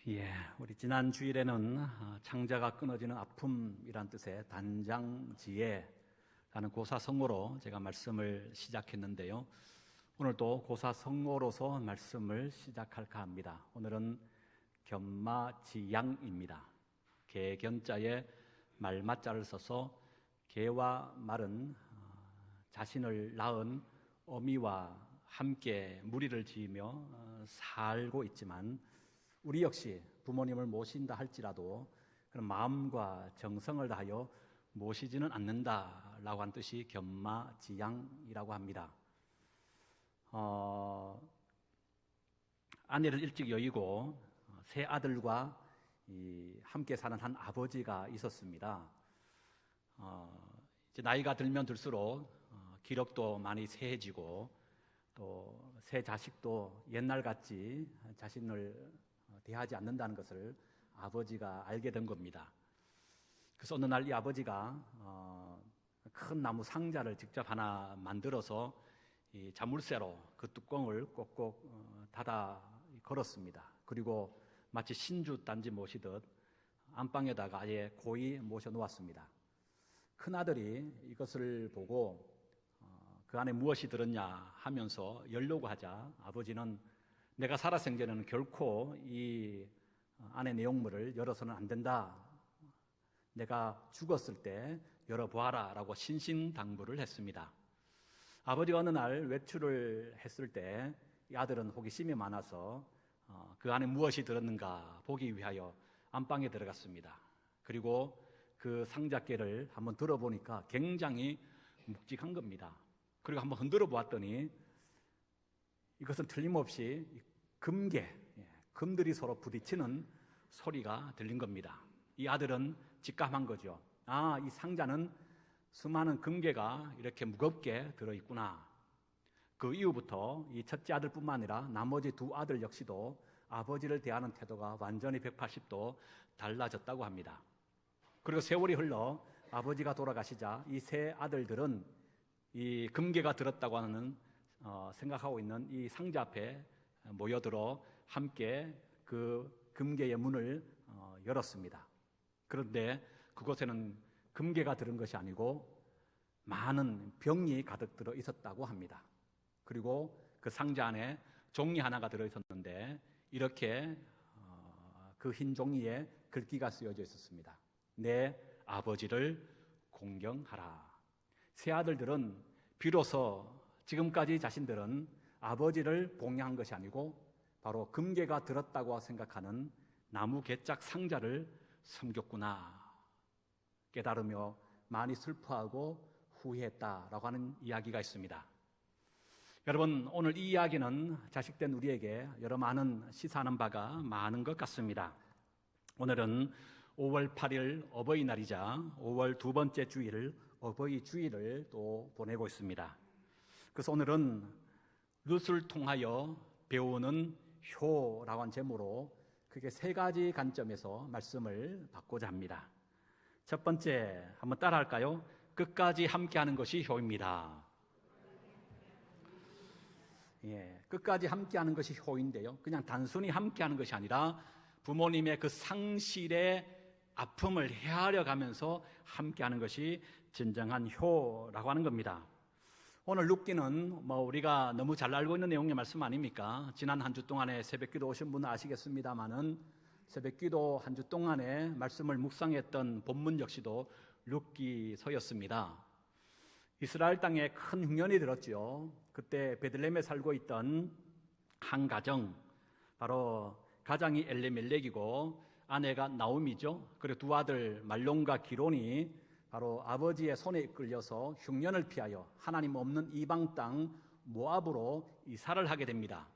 우리 지난 주일에는 창자가 끊어지는 아픔이란 뜻의 단장지혜라는 고사성어로 제가 말씀을 시작했는데요. 오늘도 고사성어로서 말씀을 시작할까 합니다. 오늘은 견마지양입니다. 개견자에 말마자를 써서 개와 말은 자신을 낳은 어미와 함께 무리를 지으며 살고 있지만 우리 역시 부모님을 모신다 할지라도 그런 마음과 정성을 다하여 모시지는 않는다라고 한 뜻이 견마지양이라고 합니다. 아내를 일찍 여의고 세 아들과 함께 사는 한 아버지가 있었습니다. 이제 나이가 들면 들수록 기력도 많이 쇠해지고 또 새 자식도 옛날같이 자신을 대하지 않는다는 것을 아버지가 알게 된 겁니다. 그래서 어느 날 이 아버지가 큰 나무 상자를 직접 하나 만들어서 이 자물쇠로 그 뚜껑을 꼭꼭 닫아 걸었습니다. 그리고 마치 신주단지 모시듯 안방에다가 아예 고이 모셔 놓았습니다. 큰아들이 이것을 보고 그 안에 무엇이 들었냐 하면서 열려고 하자 아버지는 내가 살아생전에는 결코 이 안의 내용물을 열어서는 안 된다. 내가 죽었을 때 열어보아라 라고 신신당부를 했습니다. 아버지가 어느 날 외출을 했을 때 이 아들은 호기심이 많아서 그 안에 무엇이 들었는가 보기 위하여 안방에 들어갔습니다. 그리고 그 상자깨를 한번 들어보니까 굉장히 묵직한 겁니다. 그리고 한번 흔들어 보았더니 이것은 틀림없이 금들이 서로 부딪히는 소리가 들린 겁니다. 이 아들은 직감한 거죠. 이 상자는 수많은 금괴가 이렇게 무겁게 들어있구나. 그 이후부터 이 첫째 아들뿐만 아니라 나머지 두 아들 역시도 아버지를 대하는 태도가 완전히 180도 달라졌다고 합니다. 그리고 세월이 흘러 아버지가 돌아가시자 이 세 아들들은 이 금괴가 들었다고 하는 생각하고 있는 이 상자 앞에 모여들어 함께 그 금괴의 문을 열었습니다. 그런데 그곳에는 금괴가 들은 것이 아니고 많은 병이 가득 들어 있었다고 합니다. 그리고 그 상자 안에 종이 하나가 들어 있었는데 이렇게 그 흰 종이에 글귀가 쓰여져 있었습니다. 내 아버지를 공경하라. 세 아들들은 비로소 지금까지 자신들은 아버지를 봉양한 것이 아니고 바로 금괴가 들었다고 생각하는 나무 개짝 상자를 섬겼구나 깨달으며 많이 슬퍼하고 후회했다라고 하는 이야기가 있습니다. 여러분, 오늘 이 이야기는 자식된 우리에게 여러 많은 시사하는 바가 많은 것 같습니다. 오늘은 5월 8일 어버이날이자 5월 두 번째 주일 어버이 주일을 또 보내고 있습니다. 그래서 오늘은 룻을 통하여 배우는 효라고 한 제목으로 크게 세 가지 관점에서 말씀을 받고자 합니다. 첫 번째, 한번 따라할까요? 끝까지 함께하는 것이 효입니다. 끝까지 함께하는 것이 효인데요. 그냥 단순히 함께하는 것이 아니라 부모님의 그 상실의 아픔을 헤아려 가면서 함께하는 것이 진정한 효라고 하는 겁니다. 오늘 룻기는 우리가 너무 잘 알고 있는 내용의 말씀 아닙니까? 지난 한 주 동안에 새벽기도 오신 분은 아시겠습니다만은 새벽기도 한 주 동안에 말씀을 묵상했던 본문 역시도 룻기서였습니다. 이스라엘 땅에 큰 흉년이 들었죠. 그때 베들레헴에 살고 있던 한 가정, 바로 가장이 엘리멜렉이고 아내가 나오미죠. 그리고 두 아들 말론과 기론이 바로 아버지의 손에 이끌려서 흉년을 피하여 하나님 없는 이방 땅 모압으로 이사를 하게 됩니다.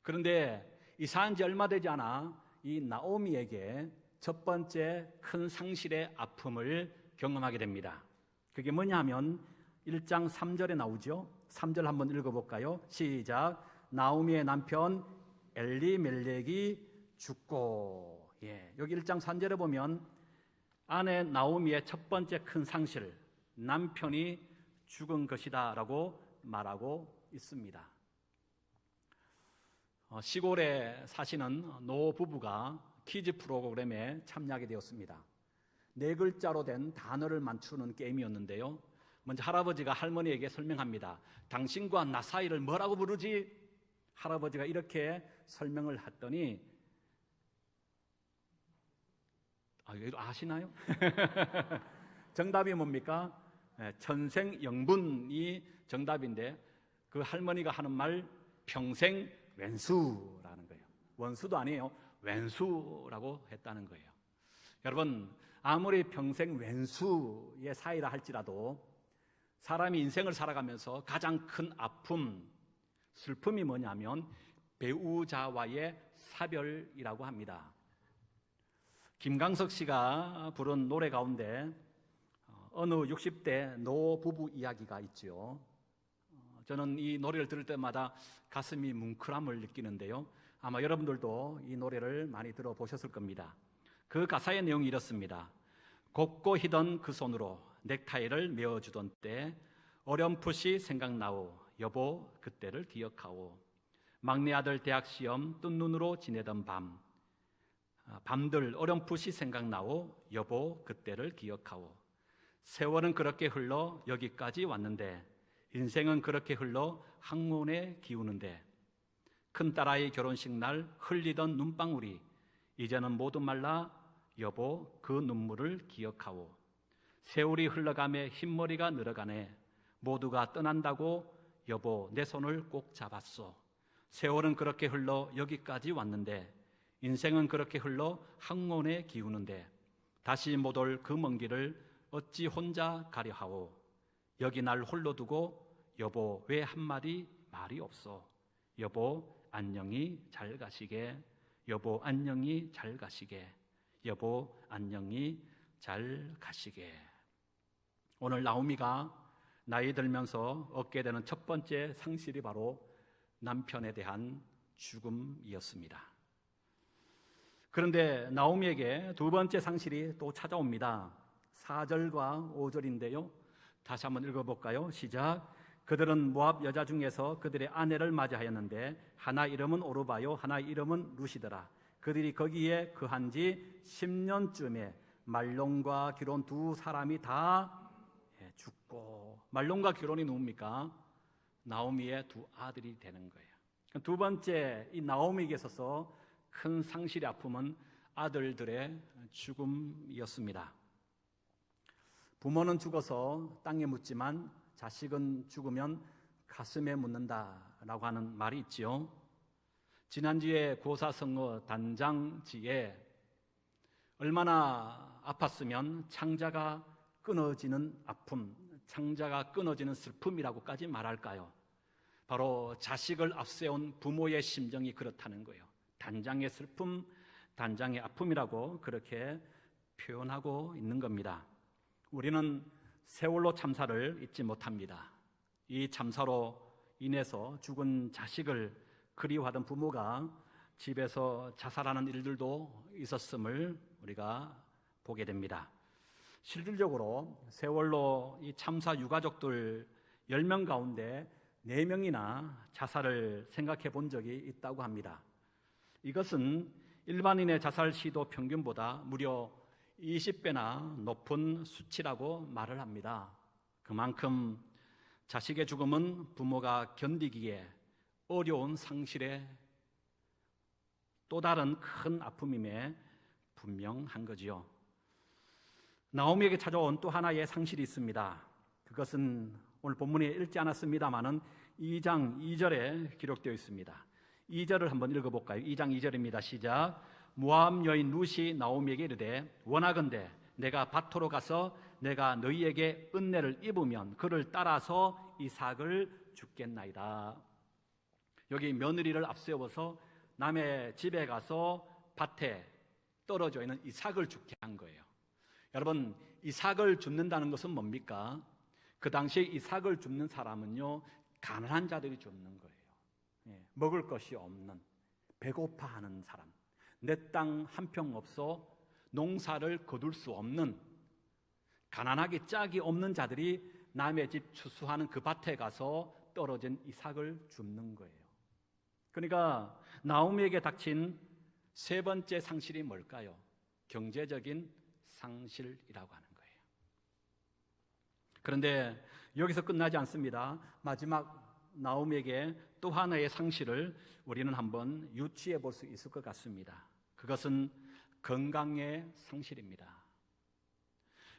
그런데 이사한 지 얼마 되지 않아 이 나오미에게 첫 번째 큰 상실의 아픔을 경험하게 됩니다. 그게 뭐냐 하면 1장 3절에 나오죠. 3절 한번 읽어볼까요? 시작. 나오미의 남편 엘리멜렉이 죽고, 여기 1장 3절에 보면 아내 나오미의 첫 번째 큰 상실, 남편이 죽은 것이다 라고 말하고 있습니다. 시골에 사시는 노 부부가 퀴즈 프로그램에 참여하게 되었습니다. 4글자로 된 단어를 맞추는 게임이었는데요. 먼저 할아버지가 할머니에게 설명합니다. 당신과 나 사이를 뭐라고 부르지? 할아버지가 이렇게 설명을 했더니 이거 아시나요? 정답이 뭡니까? 천생연분이 정답인데 그 할머니가 하는 말 평생 왼수라는 거예요. 원수도 아니에요. 왼수라고 했다는 거예요. 여러분, 아무리 평생 왼수의 사이라 할지라도 사람이 인생을 살아가면서 가장 큰 아픔, 슬픔이 뭐냐면 배우자와의 사별이라고 합니다. 김광석 씨가 부른 노래 가운데 어느 60대 노 부부 이야기가 있죠. 저는 이 노래를 들을 때마다 가슴이 뭉클함을 느끼는데요. 아마 여러분들도 이 노래를 많이 들어보셨을 겁니다. 그 가사의 내용이 이렇습니다. 곱고 희던 그 손으로 넥타이를 메어주던 때 어렴풋이 생각나오 여보 그때를 기억하오. 막내 아들 대학 시험 뜬 눈으로 지내던 밤들 어렴풋이 생각나오 여보 그때를 기억하오. 세월은 그렇게 흘러 여기까지 왔는데 인생은 그렇게 흘러 학문에 기우는데 큰딸아이 결혼식 날 흘리던 눈방울이 이제는 모두 말라 여보 그 눈물을 기억하오. 세월이 흘러가며 흰머리가 늘어가네 모두가 떠난다고 여보 내 손을 꼭 잡았소. 세월은 그렇게 흘러 여기까지 왔는데 인생은 그렇게 흘러 학문에 기우는데 다시 못 올 그 먼 길을 어찌 혼자 가려 하오. 여기 날 홀로 두고 여보 왜 한마디 말이 없어. 여보 안녕히 잘 가시게. 여보 안녕히 잘 가시게. 여보 안녕히 잘 가시게. 오늘 나오미가 나이 들면서 얻게 되는 첫 번째 상실이 바로 남편에 대한 죽음이었습니다. 그런데 나오미에게 두 번째 상실이 또 찾아옵니다. 4절과 5절인데요. 다시 한번 읽어볼까요? 시작. 그들은 모압 여자 중에서 그들의 아내를 맞이하였는데 하나 이름은 오르바요 하나 이름은 루시더라. 그들이 거기에 거한 지 10년쯤에 말론과 기론 두 사람이 다 죽고, 말론과 기론이 누굽니까? 나오미의 두 아들이 되는 거예요. 두 번째 이 나오미에게 있어서 큰 상실의 아픔은 아들들의 죽음이었습니다. 부모는 죽어서 땅에 묻지만 자식은 죽으면 가슴에 묻는다라고 하는 말이 있지요. 지난주에 고사성어 단장지에 얼마나 아팠으면 창자가 끊어지는 아픔, 창자가 끊어지는 슬픔이라고까지 말할까요? 바로 자식을 앞세운 부모의 심정이 그렇다는 거예요. 단장의 슬픔, 단장의 아픔이라고 그렇게 표현하고 있는 겁니다. 우리는 세월호 참사를 잊지 못합니다. 이 참사로 인해서 죽은 자식을 그리워하던 부모가 집에서 자살하는 일들도 있었음을 우리가 보게 됩니다. 실질적으로 세월호 이 참사 유가족들 10명 가운데 4명이나 자살을 생각해 본 적이 있다고 합니다. 이것은 일반인의 자살 시도 평균보다 무려 20배나 높은 수치라고 말을 합니다. 그만큼 자식의 죽음은 부모가 견디기에 어려운 상실의 또 다른 큰 아픔임에 분명한 거지요. 나오미에게 찾아온 또 하나의 상실이 있습니다. 그것은 오늘 본문에 읽지 않았습니다마는 2장 2절에 기록되어 있습니다. 2절을 한번 읽어볼까요? 2장 2절입니다. 시작. 모압 여인 룻이 나오미에게 이르되 원하건대 내가 밭으로 가서 내가 너희에게 은혜를 입으면 그를 따라서 이삭을 죽겠나이다. 여기 며느리를 앞세워서 남의 집에 가서 밭에 떨어져 있는 이삭을 죽게 한 거예요. 여러분, 이삭을 죽는다는 것은 뭡니까? 그 당시에 이삭을 죽는 사람은요, 가난한 자들이 죽는 거예요. 먹을 것이 없는, 배고파하는 사람, 내 땅 한 평 없어 농사를 거둘 수 없는, 가난하게 짝이 없는 자들이 남의 집 추수하는 그 밭에 가서 떨어진 이삭을 줍는 거예요. 그러니까 나오미에게 닥친 세 번째 상실이 뭘까요? 경제적인 상실이라고 하는 거예요. 그런데 여기서 끝나지 않습니다. 마지막 나오미에게 또 하나의 상실을 우리는 한번 유추해 볼 수 있을 것 같습니다. 그것은 건강의 상실입니다.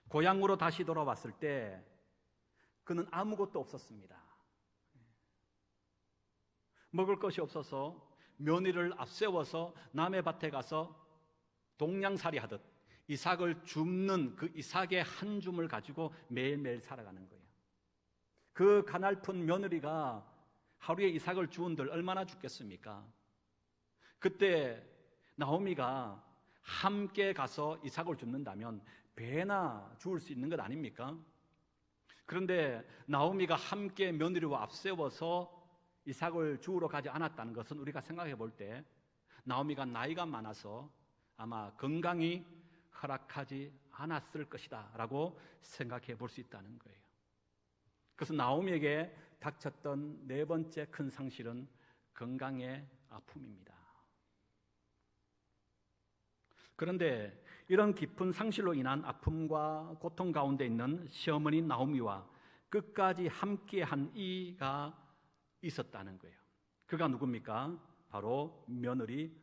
고향으로 다시 돌아왔을 때 그는 아무것도 없었습니다. 먹을 것이 없어서 며느리를 앞세워서 남의 밭에 가서 동냥살이 하듯 이삭을 줍는 그 이삭의 한 줌을 가지고 매일매일 살아가는 거예요. 그 가냘픈 며느리가 하루에 이삭을 주운들 얼마나 죽겠습니까? 그때 나오미가 함께 가서 이삭을 줍는다면 배나 주울 수 있는 것 아닙니까? 그런데 나오미가 함께 며느리와 앞세워서 이삭을 주우러 가지 않았다는 것은 우리가 생각해 볼 때 나오미가 나이가 많아서 아마 건강이 허락하지 않았을 것이다 라고 생각해 볼 수 있다는 거예요. 그래서 나오미에게 닥쳤던 네 번째 큰 상실은 건강의 아픔입니다. 그런데 이런 깊은 상실로 인한 아픔과 고통 가운데 있는 시어머니 나오미와 끝까지 함께한 이가 있었다는 거예요. 그가 누굽니까? 바로 며느리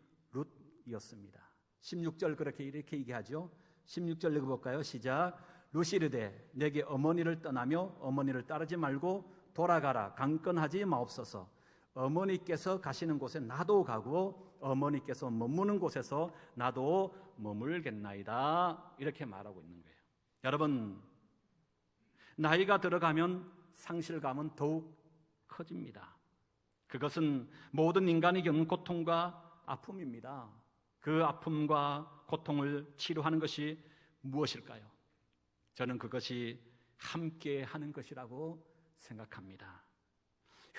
룻이었습니다. 16절 이렇게 얘기하죠. 16절 읽어볼까요? 시작. 룻이 이르되 내게 어머니를 떠나며 어머니를 따르지 말고 돌아가라. 강건하지 마옵소서. 어머니께서 가시는 곳에 나도 가고 어머니께서 머무는 곳에서 나도 머물겠나이다. 이렇게 말하고 있는 거예요. 여러분, 나이가 들어가면 상실감은 더욱 커집니다. 그것은 모든 인간이 겪는 고통과 아픔입니다. 그 아픔과 고통을 치료하는 것이 무엇일까요? 저는 그것이 함께 하는 것이라고 생각합니다.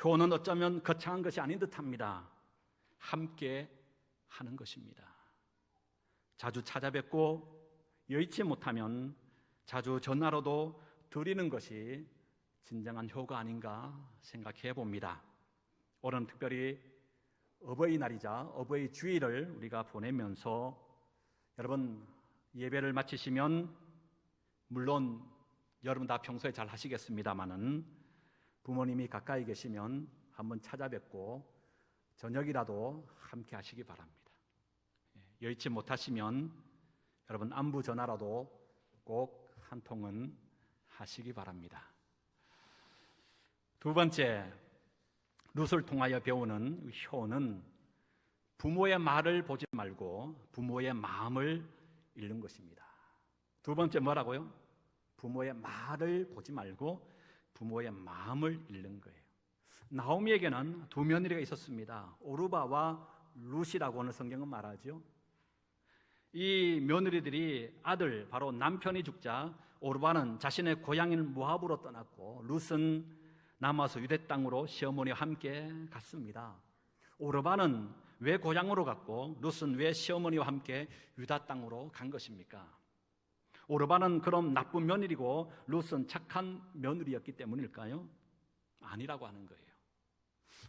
효는 어쩌면 거창한 것이 아닌 듯합니다. 함께 하는 것입니다. 자주 찾아뵙고 여의치 못하면 자주 전화로도 드리는 것이 진정한 효가 아닌가 생각해 봅니다. 오늘은 특별히 어버이날이자 어버이 주일을 우리가 보내면서 여러분 예배를 마치시면 물론 여러분 다 평소에 잘 하시겠습니다마는 부모님이 가까이 계시면 한번 찾아뵙고 저녁이라도 함께 하시기 바랍니다. 여의치 못하시면 여러분 안부 전화라도 꼭 한 통은 하시기 바랍니다. 두 번째, 룻을 통하여 배우는 효는 부모의 말을 보지 말고 부모의 마음을 읽는 것입니다. 두 번째 뭐라고요? 부모의 말을 보지 말고 부모의 마음을 읽는 거예요. 나오미에게는 두 며느리가 있었습니다. 오르바와 룻이라고 오늘 성경은 말하죠. 이 며느리들이 아들, 바로 남편이 죽자 오르바는 자신의 고향인 모압으로 떠났고 룻은 남아서 유대 땅으로 시어머니와 함께 갔습니다. 오르바는 왜 고향으로 갔고 룻은 왜 시어머니와 함께 유다 땅으로 간 것입니까? 오르바는 그럼 나쁜 며느리고 룻은 착한 며느리였기 때문일까요? 아니라고 하는 거예요.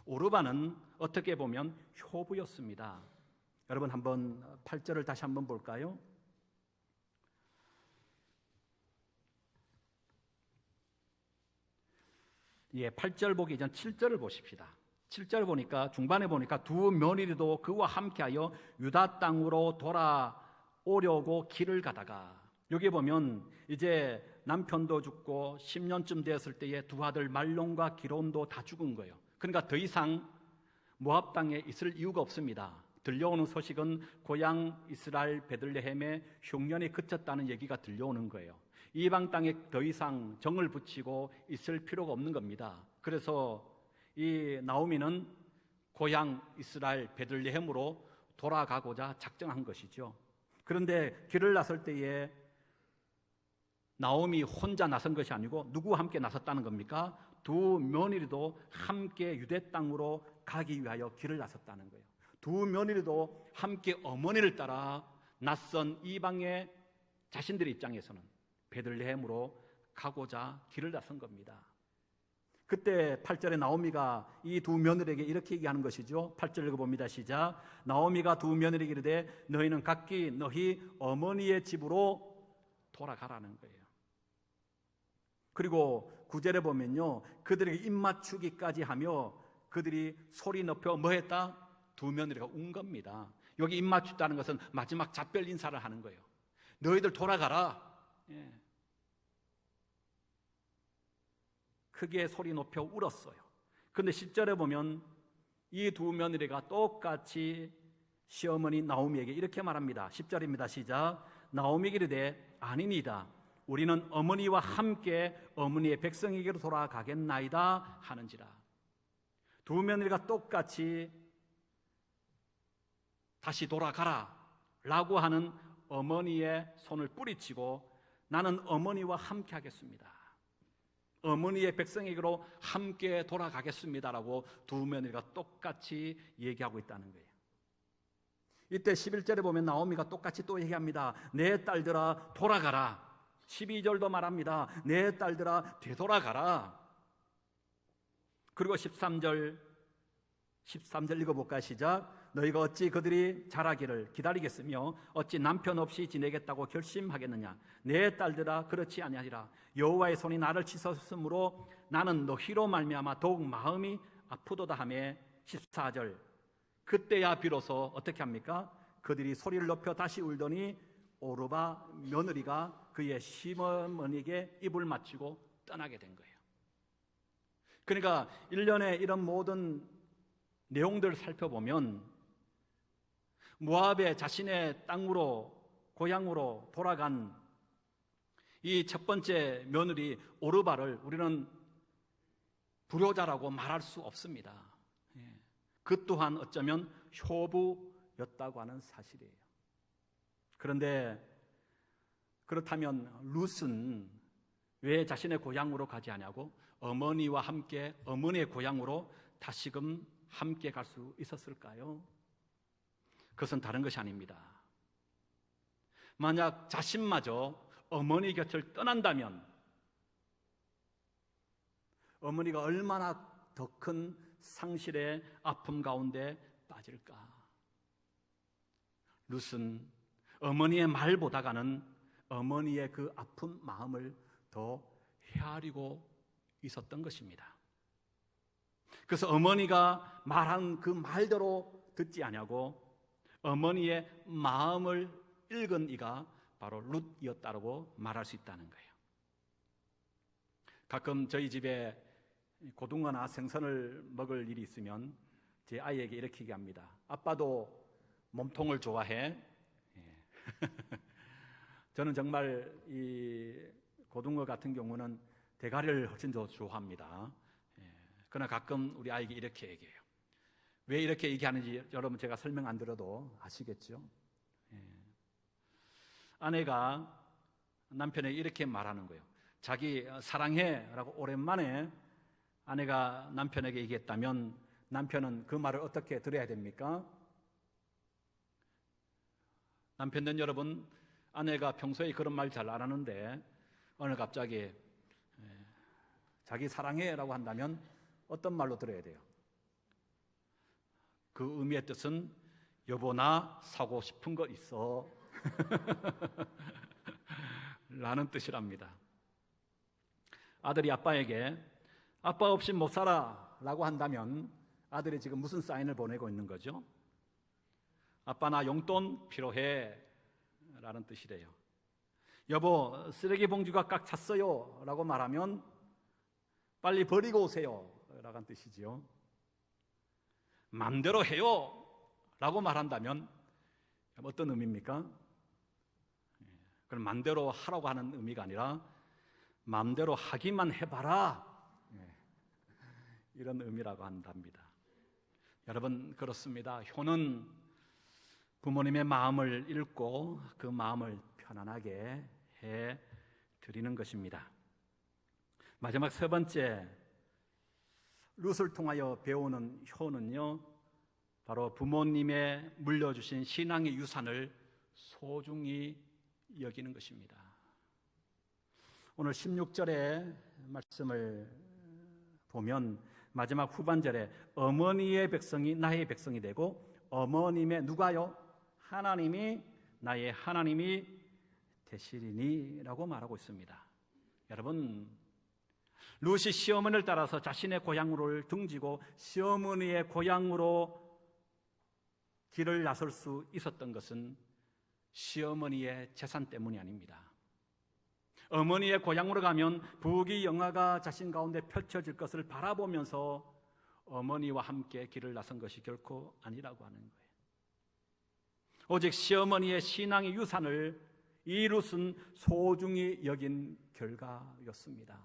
오르바는 어떻게 보면 효부였습니다. 여러분 한번 8절을 다시 한번 볼까요? 예, 8절 보기 전 7절을 보십시다. 7절 보니까 중반에 보니까 두 며느리도 그와 함께하여 유다 땅으로 돌아오려고 길을 가다가 여기 보면 이제 남편도 죽고 10년쯤 되었을 때에 두 아들 말론과 기론도 다 죽은 거예요. 그러니까 더 이상 모압 땅에 있을 이유가 없습니다. 들려오는 소식은 고향 이스라엘 베들레헴에 흉년이 그쳤다는 얘기가 들려오는 거예요. 이방 땅에 더 이상 정을 붙이고 있을 필요가 없는 겁니다. 그래서 이 나오미는 고향 이스라엘 베들레헴으로 돌아가고자 작정한 것이죠. 그런데 길을 나설 때에 나오미 혼자 나선 것이 아니고 누구와 함께 나섰다는 겁니까? 두 며느리도 함께 유대 땅으로 가기 위하여 길을 나섰다는 거예요. 두 며느리도 함께 어머니를 따라 낯선 이방의 자신들의 입장에서는 베들레헴으로 가고자 길을 나선 겁니다. 그때 8절에 나오미가 이 두 며느리에게 이렇게 얘기하는 것이죠. 8절 읽어봅니다. 시작. 나오미가 두 며느리에게 이르되 너희는 각기 너희 어머니의 집으로 돌아가라는 거예요. 그리고 9절에 보면요, 그들에게 입맞추기까지 하며 그들이 소리 높여 뭐 했다? 두 며느리가 운 겁니다. 여기 입맞추다는 것은 마지막 작별 인사를 하는 거예요. 너희들 돌아가라. 예. 크게 소리 높여 울었어요. 그런데 10절에 보면 이 두 며느리가 똑같이 시어머니 나오미에게 이렇게 말합니다. 10절입니다. 시작. 나오미가 이르되 아니니다. 우리는 어머니와 함께 어머니의 백성에게로 돌아가겠나이다 하는지라. 두 며느리가 똑같이 다시 돌아가라 라고 하는 어머니의 손을 뿌리치고 나는 어머니와 함께 하겠습니다. 어머니의 백성에게로 함께 돌아가겠습니다라고 두 며느리가 똑같이 얘기하고 있다는 거예요. 이때 11절에 보면 나오미가 똑같이 또 얘기합니다. 내 딸들아 돌아가라. 12절도 말합니다. 내 딸들아 되돌아가라. 그리고 13절 읽어볼까요? 시작. 너희가 어찌 그들이 자라기를 기다리겠으며 어찌 남편 없이 지내겠다고 결심하겠느냐. 내 딸들아 그렇지 아니하리라. 여호와의 손이 나를 치셨으므로 나는 너희로 말미암아 더욱 마음이 아프도다 하며 14절 그때야 비로소 어떻게 합니까? 그들이 소리를 높여 다시 울더니 오르바 며느리가 그의 시어머니에게 입을 맞추고 떠나게 된 거예요. 그러니까 1년에 이런 모든 내용들을 살펴보면 모압의 자신의 땅으로 고향으로 돌아간 이 첫 번째 며느리 오르바를 우리는 불효자라고 말할 수 없습니다. 그 또한 어쩌면 효부였다고 하는 사실이에요. 그런데 그렇다면 룻은 왜 자신의 고향으로 가지 않냐고? 어머니와 함께 어머니의 고향으로 다시금 함께 갈 수 있었을까요? 그것은 다른 것이 아닙니다. 만약 자신마저 어머니 곁을 떠난다면 어머니가 얼마나 더 큰 상실의 아픔 가운데 빠질까? 룻은 어머니의 말보다가는 어머니의 그 아픈 마음을 더 헤아리고 있었던 것입니다. 그래서 어머니가 말한 그 말대로 듣지 아니하고 어머니의 마음을 읽은 이가 바로 룻이었다고 말할 수 있다는 거예요. 가끔 저희 집에 고등어나 생선을 먹을 일이 있으면 제 아이에게 이렇게 얘기합니다. 아빠도 몸통을 좋아해? 저는 정말 이 고등어 같은 경우는 대가리를 훨씬 더 좋아합니다. 그러나 가끔 우리 아이에게 이렇게 얘기해요. 왜 이렇게 얘기하는지 여러분 제가 설명 안 들어도 아시겠죠? 아내가 남편에게 이렇게 말하는 거예요. 자기 사랑해 라고 오랜만에 아내가 남편에게 얘기했다면 남편은 그 말을 어떻게 들어야 됩니까? 남편은 여러분 아내가 평소에 그런 말 잘 안 하는데 오늘 갑자기 자기 사랑해 라고 한다면 어떤 말로 들어야 돼요? 그 의미의 뜻은 여보 나 사고 싶은 거 있어 라는 뜻이랍니다. 아들이 아빠에게 아빠 없이 못 살아 라고 한다면 아들이 지금 무슨 사인을 보내고 있는 거죠? 아빠 나 용돈 필요해 라는 뜻이래요. 여보 쓰레기 봉지가 꽉 찼어요 라고 말하면 빨리 버리고 오세요 라는 뜻이지요. 맘대로 해요 라고 말한다면 어떤 의미입니까? 그럼 맘대로 하라고 하는 의미가 아니라 맘대로 하기만 해봐라 이런 의미라고 한답니다. 여러분 그렇습니다. 효는 부모님의 마음을 읽고 그 마음을 편안하게 해 드리는 것입니다. 마지막 세 번째 룻을 통하여 배우는 효는요, 바로 부모님의 물려주신 신앙의 유산을 소중히 여기는 것입니다. 오늘 16절의 말씀을 보면 마지막 후반절에 어머니의 백성이 나의 백성이 되고 어머님의 누가요? 하나님이 나의 하나님이 되시리니라고 말하고 있습니다. 여러분, 룻이 시어머니를 따라서 자신의 고향으로 등지고 시어머니의 고향으로 길을 나설 수 있었던 것은 시어머니의 재산 때문이 아닙니다. 어머니의 고향으로 가면 부귀 영화가 자신 가운데 펼쳐질 것을 바라보면서 어머니와 함께 길을 나선 것이 결코 아니라고 하는 거예요. 오직 시어머니의 신앙의 유산을 이 룻은 소중히 여긴 결과였습니다.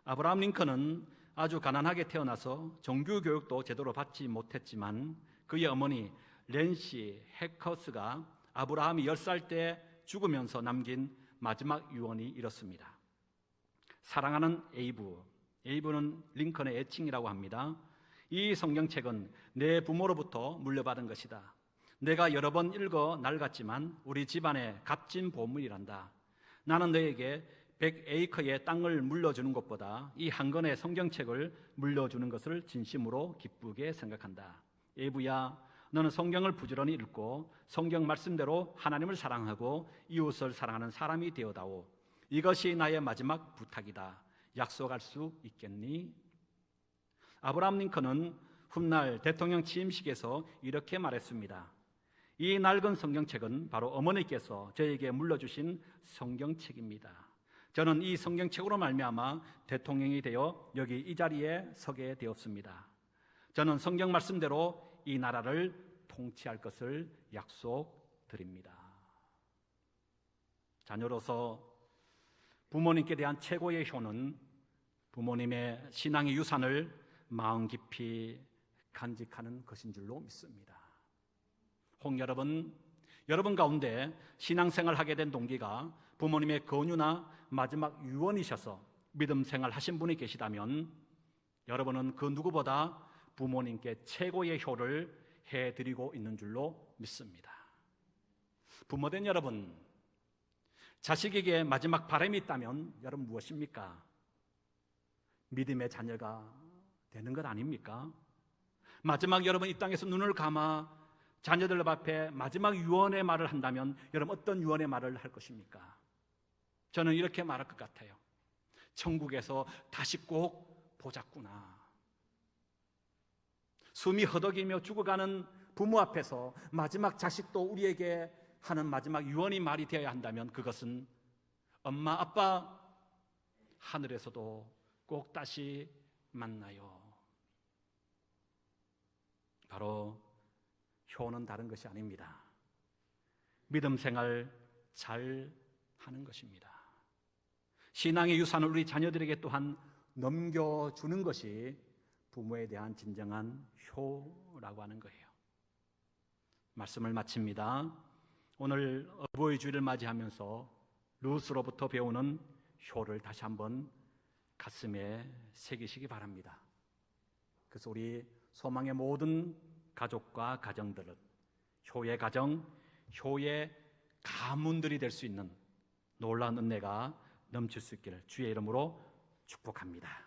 아브라함 링컨은 아주 가난하게 태어나서 정규 교육도 제대로 받지 못했지만 그의 어머니 렌시 해커스가 아브라함이 10살 때 죽으면서 남긴 마지막 유언이 이렇습니다. 사랑하는 에이브는 링컨의 애칭이라고 합니다. 이 성경책은 내 부모로부터 물려받은 것이다. 내가 여러 번 읽어 낡았지만 우리 집안의 값진 보물이란다. 나는 너에게 100에이커의 땅을 물려주는 것보다 이 한 권의 성경책을 물려주는 것을 진심으로 기쁘게 생각한다. 에이브야, 너는 성경을 부지런히 읽고 성경 말씀대로 하나님을 사랑하고 이웃을 사랑하는 사람이 되어다오. 이것이 나의 마지막 부탁이다. 약속할 수 있겠니? 아브라함 링컨은 훗날 대통령 취임식에서 이렇게 말했습니다. 이 낡은 성경책은 바로 어머니께서 저에게 물려주신 성경책입니다. 저는 이 성경책으로 말미암아 대통령이 되어 여기 이 자리에 서게 되었습니다. 저는 성경 말씀대로 이 나라를 통치할 것을 약속드립니다. 자녀로서 부모님께 대한 최고의 효는 부모님의 신앙의 유산을 마음 깊이 간직하는 것인 줄로 믿습니다. 혹 여러분 가운데 신앙생활 하게 된 동기가 부모님의 권유나 마지막 유언이셔서 믿음 생활 하신 분이 계시다면 여러분은 그 누구보다 부모님께 최고의 효를 해드리고 있는 줄로 믿습니다. 부모된 여러분, 자식에게 마지막 바람이 있다면 여러분 무엇입니까? 믿음의 자녀가 되는 것 아닙니까? 마지막 여러분 이 땅에서 눈을 감아 자녀들 앞에 마지막 유언의 말을 한다면 여러분 어떤 유언의 말을 할 것입니까? 저는 이렇게 말할 것 같아요. 천국에서 다시 꼭 보자꾸나. 숨이 허덕이며 죽어가는 부모 앞에서 마지막 자식도 우리에게 하는 마지막 유언의 말이 되어야 한다면 그것은 엄마, 아빠, 하늘에서도 꼭 다시 만나요. 바로 효는 다른 것이 아닙니다. 믿음 생활 잘 하는 것입니다. 신앙의 유산을 우리 자녀들에게 또한 넘겨주는 것이 부모에 대한 진정한 효라고 하는 거예요. 말씀을 마칩니다. 오늘 어버이 주일을 맞이하면서 룻으로부터 배우는 효를 다시 한번 가슴에 새기시기 바랍니다. 그래서 우리 소망의 모든 가족과 가정들은 효의 가정, 효의 가문들이 될 수 있는 놀라운 은혜가 넘칠 수 있기를 주의 이름으로 축복합니다.